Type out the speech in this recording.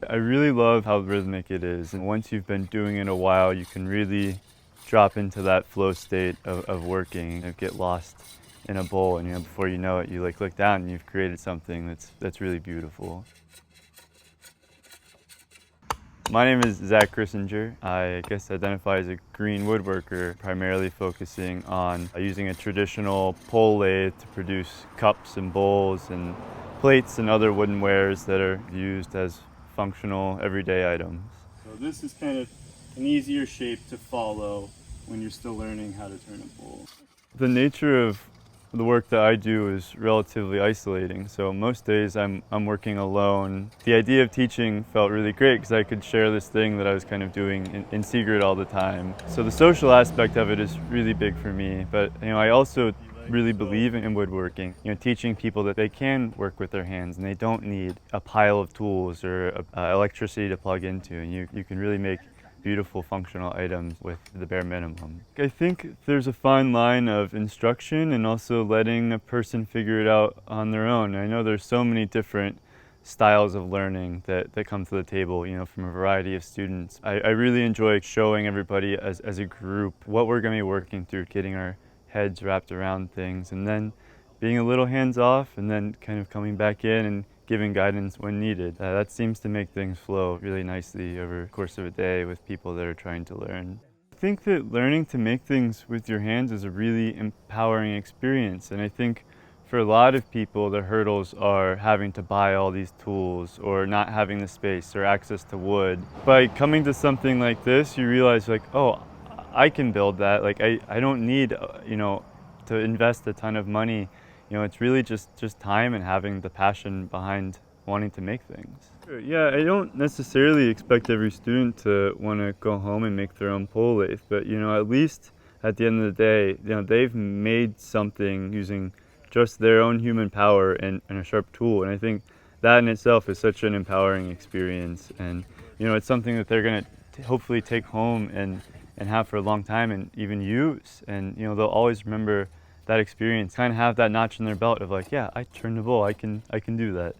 I really love how rhythmic it is, and once you've been doing it a while, you can really drop into that flow state of working and get lost in a bowl, and before you know it, you look down and you've created something that's really beautiful. My name is Chrisinger. I guess identify as a green woodworker, primarily focusing on using a traditional pole lathe to produce cups and bowls and plates and other wooden wares that are used as functional everyday items. So this is kind of an easier shape to follow when you're still learning how to turn a bowl. The nature of the work that I do is relatively isolating, so most days I'm working alone. The idea of teaching felt really great because I could share this thing that I was kind of doing in secret all the time. So the social aspect of it is really big for me, but I also really believe in woodworking, teaching people that they can work with their hands and they don't need a pile of tools or electricity to plug into, and you can really make beautiful functional items with the bare minimum. I think there's a fine line of instruction and also letting a person figure it out on their own. I know there's so many different styles of learning that come to the table, from a variety of students. I really enjoy showing everybody as a group what we're going to be working through, getting our heads wrapped around things, and then being a little hands-off and then kind of coming back in and giving guidance when needed. That seems to make things flow really nicely over the course of a day with people that are trying to learn. I think that learning to make things with your hands is a really empowering experience, and I think for a lot of people the hurdles are having to buy all these tools or not having the space or access to wood. By coming to something like this, you realize oh, I can build that. I don't need to invest a ton of money. It's really just time and having the passion behind wanting to make things. Yeah, I don't necessarily expect every student to want to go home and make their own pole lathe, but at least at the end of the day, they've made something using just their own human power and a sharp tool, and I think that in itself is such an empowering experience, and it's something that they're going to hopefully take home and have for a long time and even use, and they'll always remember that experience, kind of have that notch in their belt of yeah, I turned a bowl, I can do that.